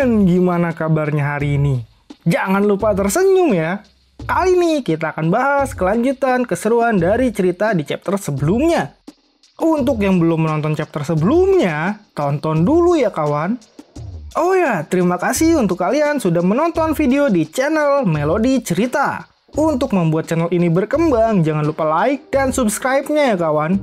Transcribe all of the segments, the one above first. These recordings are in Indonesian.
Men, gimana kabarnya hari ini? Jangan lupa tersenyum ya. Kali ini kita akan bahas kelanjutan keseruan dari cerita di chapter sebelumnya. Untuk yang belum menonton chapter sebelumnya, tonton dulu ya kawan. Oh ya, terima kasih untuk kalian sudah menonton video di channel Melody Cerita. Untuk membuat channel ini berkembang, jangan lupa like dan subscribe-nya ya kawan.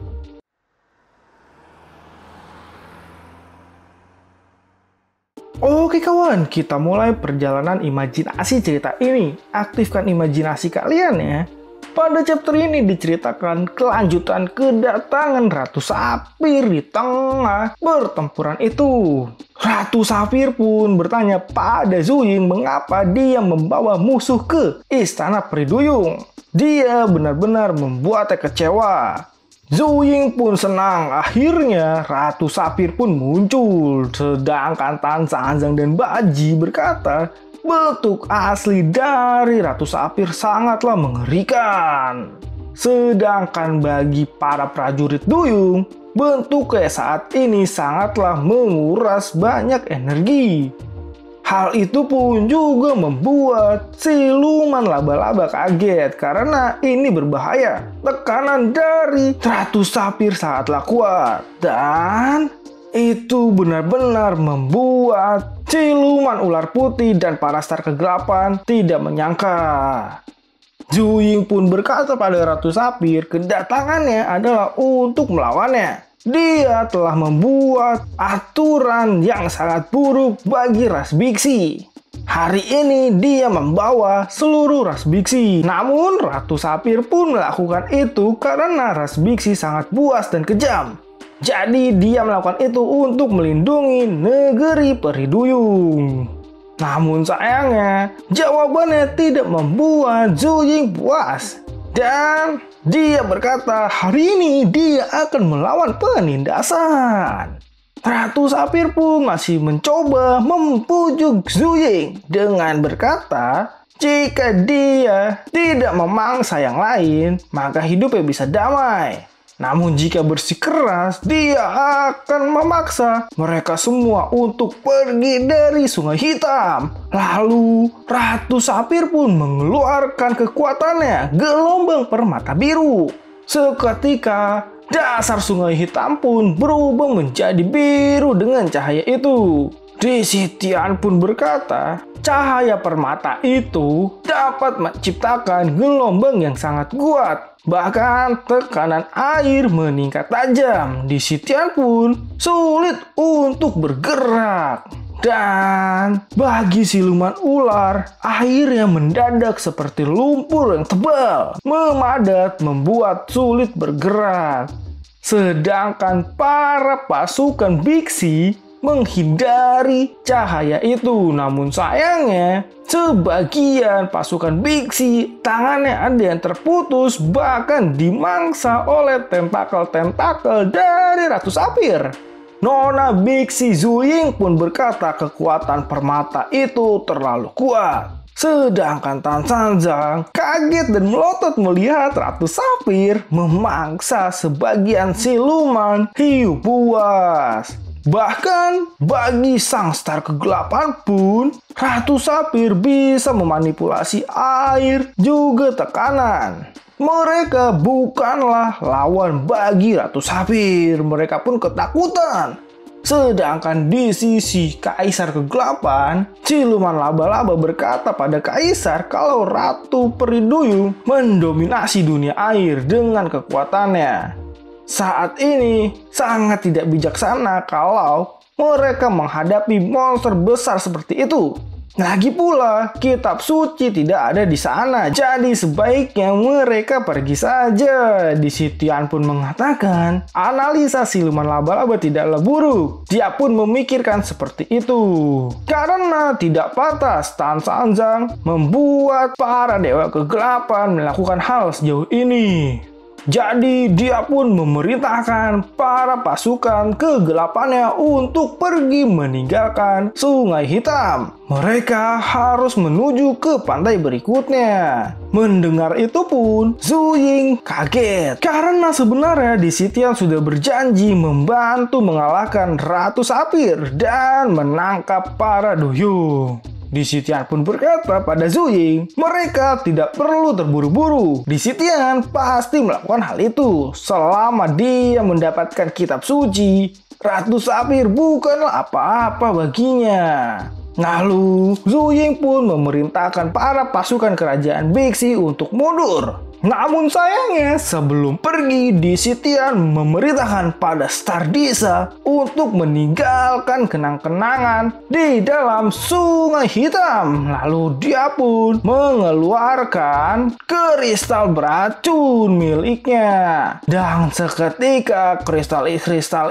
Oke kawan, kita mulai perjalanan imajinasi cerita ini. Aktifkan imajinasi kalian ya. Pada chapter ini diceritakan kelanjutan kedatangan Ratu Sapphire di tengah pertempuran itu. Ratu Sapphire pun bertanya pada Zuying mengapa dia membawa musuh ke istana peri duyung. Dia benar-benar membuatnya kecewa. Zuying pun senang, akhirnya Ratu Sapphire pun muncul. Sedangkan Tan Sanzang dan Baji berkata, bentuk asli dari Ratu Sapphire sangatlah mengerikan. Sedangkan bagi para prajurit duyung, bentuknya saat ini sangatlah menguras banyak energi. Hal itu pun juga membuat siluman laba-laba kaget karena ini berbahaya. Tekanan dari Ratu Sapphire sangatlah kuat dan itu benar-benar membuat siluman ular putih dan para star kegelapan tidak menyangka. Zuying pun berkata pada Ratu Sapphire kedatangannya adalah untuk melawannya. Dia telah membuat aturan yang sangat buruk bagi ras biksi. Hari ini dia membawa seluruh ras biksi. Namun Ratu Sapphire pun melakukan itu karena ras biksi sangat buas dan kejam. Jadi dia melakukan itu untuk melindungi negeri peri duyung. Namun sayangnya jawabannya tidak membuat Zuying puas. Dan dia berkata hari ini dia akan melawan penindasan. Ratu Sapphire pun masih mencoba membujuk Zuying dengan berkata, jika dia tidak memangsa yang lain, maka hidupnya bisa damai. Namun jika bersikeras, dia akan memaksa mereka semua untuk pergi dari Sungai Hitam. Lalu, Ratu Sapphire pun mengeluarkan kekuatannya, gelombang permata biru. Seketika, dasar Sungai Hitam pun berubah menjadi biru dengan cahaya itu. Disitian pun berkata, cahaya permata itu dapat menciptakan gelombang yang sangat kuat. Bahkan tekanan air meningkat tajam. Disitian pun sulit untuk bergerak. Dan bagi siluman ular, airnya mendadak seperti lumpur yang tebal, memadat membuat sulit bergerak. Sedangkan para pasukan biksi menghindari cahaya itu. Namun sayangnya, sebagian pasukan biksi tangannya ada yang terputus, bahkan dimangsa oleh tentakel-tentakel dari Ratu Sapphire. Nona biksi Zuying pun berkata kekuatan permata itu terlalu kuat. Sedangkan Tan Sanzang kaget dan melotot melihat Ratu Sapphire memangsa sebagian siluman hiu buas. Bahkan bagi sang star kegelapan pun, Ratu Sapphire bisa memanipulasi air juga tekanan. Mereka bukanlah lawan bagi Ratu Sapphire, mereka pun ketakutan. Sedangkan di sisi Kaisar Kegelapan, siluman laba-laba berkata pada Kaisar kalau Ratu Peri Duyung mendominasi dunia air dengan kekuatannya. Saat ini sangat tidak bijaksana kalau mereka menghadapi monster besar seperti itu. Lagi pula, kitab suci tidak ada di sana, jadi sebaiknya mereka pergi saja. Disitian pun mengatakan, analisa siluman laba-laba tidaklah buruk. Dia pun memikirkan seperti itu. Karena tidak pantas Tan Sanzang membuat para dewa kegelapan melakukan hal sejauh ini. Jadi dia pun memerintahkan para pasukan kegelapannya untuk pergi meninggalkan Sungai Hitam. Mereka harus menuju ke pantai berikutnya. Mendengar itu pun Zhu Ying kaget karena sebenarnya Di Sitian sudah berjanji membantu mengalahkan Ratu Sapphire dan menangkap para duyung. Di Sitian pun berkata pada Zhu Ying, mereka tidak perlu terburu-buru. Di Sitian pasti melakukan hal itu selama dia mendapatkan kitab suci. Ratu Sapphire bukanlah apa-apa baginya. Lalu Zhu Ying pun memerintahkan para pasukan kerajaan Bixi untuk mundur. Namun sayangnya sebelum pergi Di Sitian memerintahkan pada Stardisa untuk meninggalkan kenang-kenangan di dalam Sungai Hitam. Lalu dia pun mengeluarkan kristal beracun miliknya. Dan seketika kristal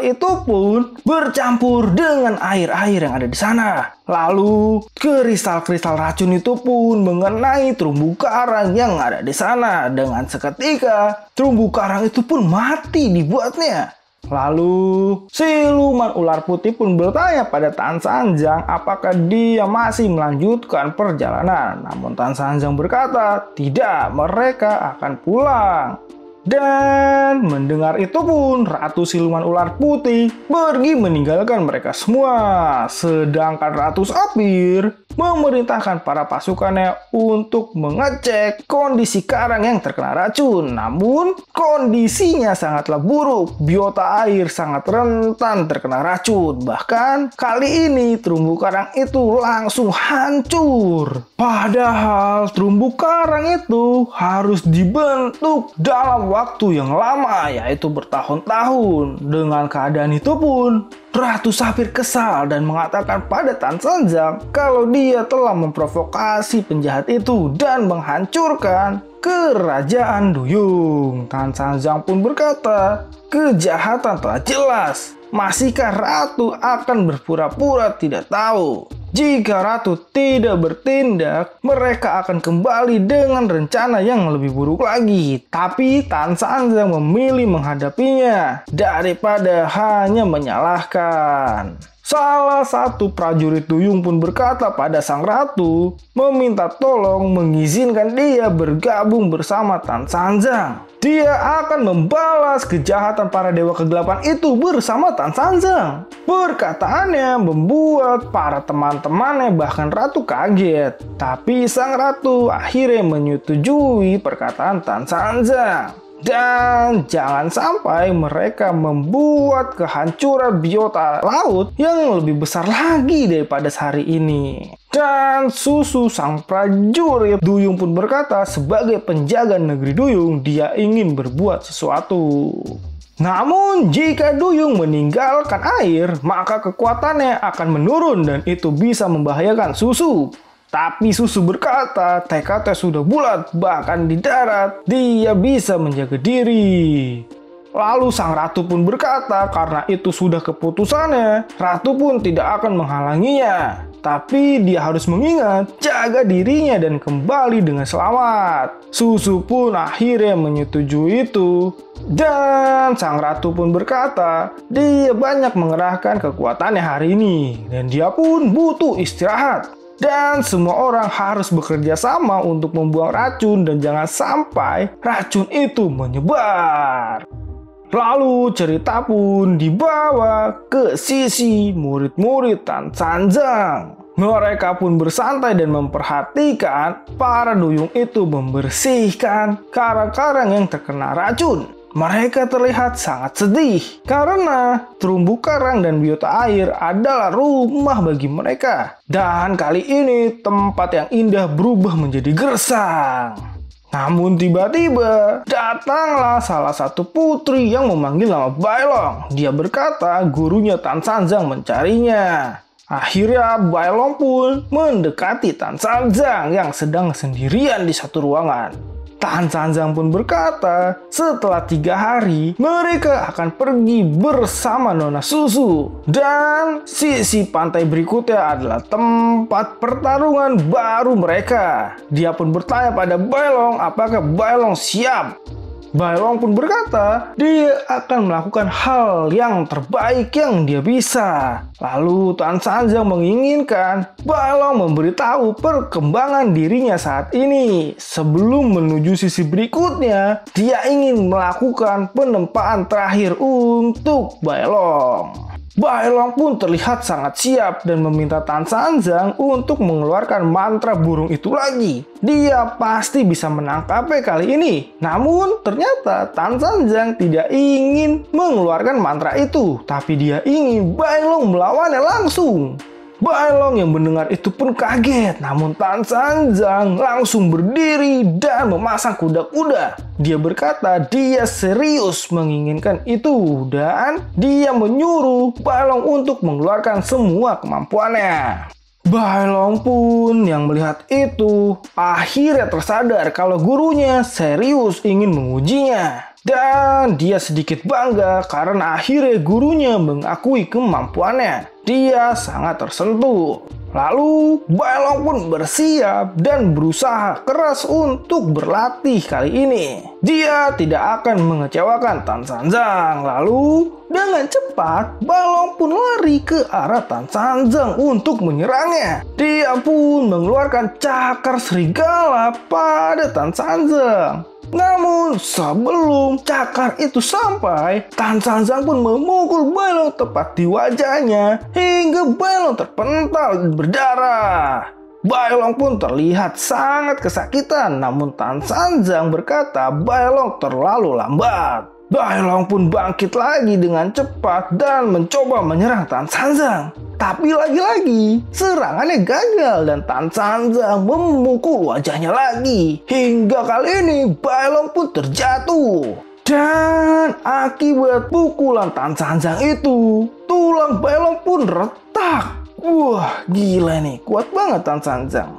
itu pun bercampur dengan air-air yang ada di sana. Lalu kristal-kristal racun itu pun mengenai terumbu karang yang ada di sana. Dengan seketika terumbu karang itu pun mati dibuatnya. Lalu siluman ular putih pun bertanya pada Tan Sanjang apakah dia masih melanjutkan perjalanan. Namun Tan Sanjang berkata tidak, mereka akan pulang. Dan mendengar itu pun Ratu Siluman Ular Putih pergi meninggalkan mereka semua. Sedangkan Ratu Sapphire memerintahkan para pasukannya untuk mengecek kondisi karang yang terkena racun. Namun kondisinya sangatlah buruk. Biota air sangat rentan terkena racun. Bahkan kali ini terumbu karang itu langsung hancur. Padahal terumbu karang itu harus dibentuk dalam waktu yang lama, yaitu bertahun-tahun. Dengan keadaan itu pun Ratu Sapphire kesal dan mengatakan pada Tan Sanjang kalau dia telah memprovokasi penjahat itu dan menghancurkan kerajaan Duyung. Tan Sanjang pun berkata, kejahatan telah jelas. Masihkah Ratu akan berpura-pura tidak tahu? Jika Ratu tidak bertindak, mereka akan kembali dengan rencana yang lebih buruk lagi. Tapi Tan Sanjang memilih menghadapinya daripada hanya menyalahkan. Salah satu prajurit Duyung pun berkata pada sang ratu, meminta tolong mengizinkan dia bergabung bersama Tan Sanjang. Dia akan membalas kejahatan para dewa kegelapan itu bersama Tan Sanjang. Perkataannya membuat para teman-temannya bahkan ratu kaget. Tapi sang ratu akhirnya menyetujui perkataan Tan Sanjang. Dan jangan sampai mereka membuat kehancuran biota laut yang lebih besar lagi daripada hari ini. Dan Susu sang prajurit Duyung pun berkata sebagai penjaga negeri Duyung dia ingin berbuat sesuatu. Namun jika Duyung meninggalkan air maka kekuatannya akan menurun dan itu bisa membahayakan Susu. Tapi Susu berkata tekadnya sudah bulat, bahkan di darat dia bisa menjaga diri. Lalu sang ratu pun berkata karena itu sudah keputusannya, ratu pun tidak akan menghalanginya. Tapi dia harus mengingat, jaga dirinya dan kembali dengan selamat. Susu pun akhirnya menyetujui itu. Dan sang ratu pun berkata, dia banyak mengerahkan kekuatannya hari ini. Dan dia pun butuh istirahat. Dan semua orang harus bekerja sama untuk membuang racun dan jangan sampai racun itu menyebar. Lalu cerita pun dibawa ke sisi murid-murid Tan Sanjang. Mereka pun bersantai dan memperhatikan para duyung itu membersihkan karang-karang yang terkena racun. Mereka terlihat sangat sedih karena terumbu karang dan biota air adalah rumah bagi mereka. Dan kali ini tempat yang indah berubah menjadi gersang. Namun tiba-tiba datanglah salah satu putri yang memanggil nama Bailong. Dia berkata gurunya Tan Sanjang mencarinya. Akhirnya Bailong pun mendekati Tan Sanjang yang sedang sendirian di satu ruangan. Tan Sanjang pun berkata, setelah 3 hari mereka akan pergi bersama Nona Susu. Dan sisi pantai berikutnya adalah tempat pertarungan baru mereka. Dia pun bertanya pada Bailong apakah Bailong siap. Bailong pun berkata dia akan melakukan hal yang terbaik yang dia bisa. Lalu Tan Sanjang menginginkan Bailong memberitahu perkembangan dirinya saat ini. Sebelum menuju sisi berikutnya, dia ingin melakukan penempaan terakhir untuk Bailong. Bailong pun terlihat sangat siap dan meminta Tan Sanjang untuk mengeluarkan mantra burung itu lagi. Dia pasti bisa menangkapnya kali ini. Namun ternyata Tan Sanjang tidak ingin mengeluarkan mantra itu, tapi dia ingin Bailong melawannya langsung. Bailong yang mendengar itu pun kaget, namun Tan Sanjang langsung berdiri dan memasang kuda-kuda. Dia berkata dia serius menginginkan itu dan dia menyuruh Bailong untuk mengeluarkan semua kemampuannya. Bailong pun yang melihat itu akhirnya tersadar kalau gurunya serius ingin mengujinya. Dan dia sedikit bangga karena akhirnya gurunya mengakui kemampuannya. Dia sangat tersentuh. Lalu Bailong pun bersiap dan berusaha keras untuk berlatih kali ini. Dia tidak akan mengecewakan Tan Sanjang. Lalu dengan cepat Bailong pun lari ke arah Tan Sanjang untuk menyerangnya. Dia pun mengeluarkan cakar serigala pada Tan Sanjang. Namun sebelum cakar itu sampai, Tan Sanjang pun memukul Bailong tepat di wajahnya hingga Bailong terpental dan berdarah. Bailong pun terlihat sangat kesakitan, namun Tan Sanjang berkata Bailong terlalu lambat. Bailong pun bangkit lagi dengan cepat dan mencoba menyerang Tan Sanjang. Tapi lagi-lagi serangannya gagal dan Tan Sanjang memukul wajahnya lagi. Hingga kali ini Bailong pun terjatuh. Dan akibat pukulan Tan Sanjang itu, tulang Bailong pun retak. Wah, gila nih, kuat banget Tan Sanjang.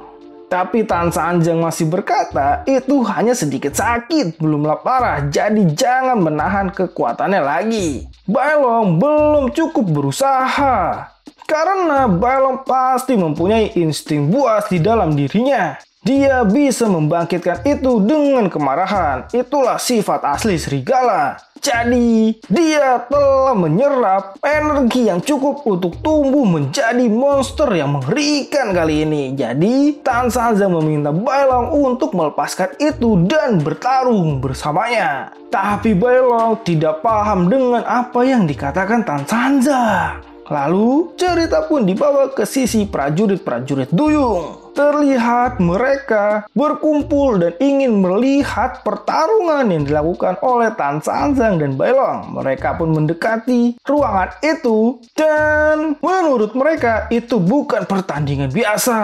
Tapi Tan Sanjang masih berkata itu hanya sedikit sakit, belumlah parah, jadi jangan menahan kekuatannya lagi. Bailong belum cukup berusaha. Karena Bailong pasti mempunyai insting buas di dalam dirinya. Dia bisa membangkitkan itu dengan kemarahan. Itulah sifat asli serigala. Jadi, dia telah menyerap energi yang cukup untuk tumbuh menjadi monster yang mengerikan kali ini. Jadi, Tan Sanjang meminta Bailong untuk melepaskan itu dan bertarung bersamanya. Tapi Bailong tidak paham dengan apa yang dikatakan Tan Sanjang. Lalu, cerita pun dibawa ke sisi prajurit-prajurit duyung. Terlihat mereka berkumpul dan ingin melihat pertarungan yang dilakukan oleh Tan Sanjang dan Bailong. Mereka pun mendekati ruangan itu dan menurut mereka itu bukan pertandingan biasa.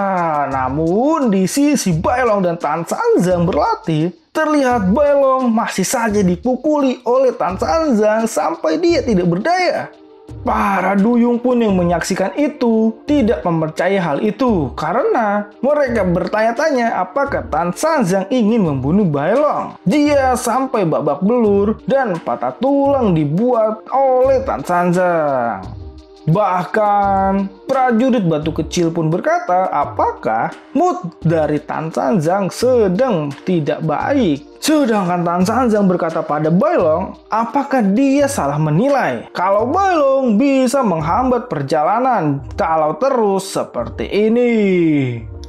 Namun di sisi Bailong dan Tan Sanjang berlatih, terlihat Bailong masih saja dipukuli oleh Tan Sanjang sampai dia tidak berdaya. Para duyung pun yang menyaksikan itu tidak mempercayai hal itu karena mereka bertanya-tanya apakah Tan Sanjang ingin membunuh Bailong. Dia sampai babak belur dan patah tulang dibuat oleh Tan Sanjang. Bahkan prajurit batu kecil pun berkata apakah mood dari Tan Sanjang sedang tidak baik. Sedangkan Tan Sanjang berkata pada Bailong apakah dia salah menilai kalau Bailong bisa menghambat perjalanan kalau terus seperti ini.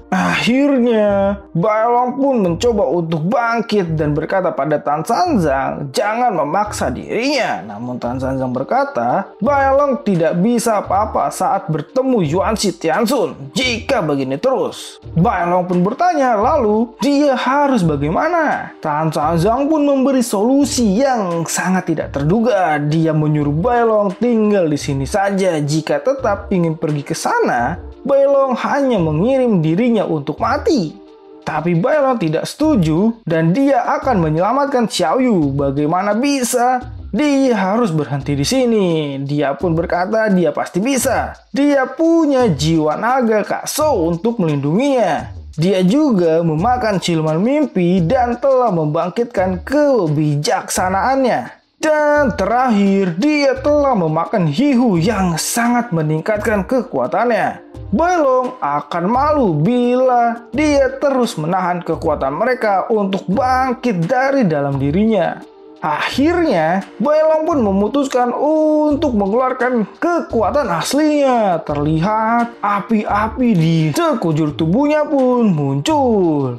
Akhirnya, Bailong pun mencoba untuk bangkit dan berkata pada Tan Sanjang jangan memaksa dirinya. Namun Tan Sanjang berkata, Bailong tidak bisa apa-apa saat bertemu Yuan Shi Tianxun jika begini terus. Bailong pun bertanya, lalu dia harus bagaimana? Tan Sanjang pun memberi solusi yang sangat tidak terduga. Dia menyuruh Bailong tinggal di sini saja. Jika tetap ingin pergi ke sana, Bailong hanya mengirim dirinya untuk mati. Tapi Bailong tidak setuju dan dia akan menyelamatkan Xiao Yu. Bagaimana bisa? Dia harus berhenti di sini. Dia pun berkata dia pasti bisa. Dia punya jiwa naga Kak Shou untuk melindunginya. Dia juga memakan siluman mimpi dan telah membangkitkan kebijaksanaannya. Dan terakhir, dia telah memakan hiu yang sangat meningkatkan kekuatannya. Bailong akan malu bila dia terus menahan kekuatan mereka untuk bangkit dari dalam dirinya. Akhirnya, Baelong pun memutuskan untuk mengeluarkan kekuatan aslinya. Terlihat api-api di sekujur tubuhnya pun muncul.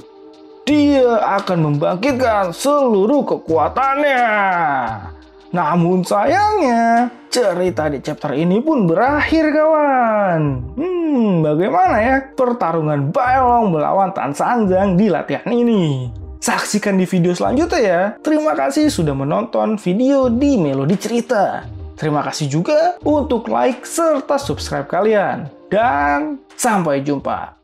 Dia akan membangkitkan seluruh kekuatannya. Namun sayangnya, cerita di chapter ini pun berakhir, kawan. Bagaimana ya pertarungan Baelong melawan Tan Sanjang di latihan ini? Saksikan di video selanjutnya ya. Terima kasih sudah menonton video di Melodi Cerita. Terima kasih juga untuk like serta subscribe kalian. Dan sampai jumpa.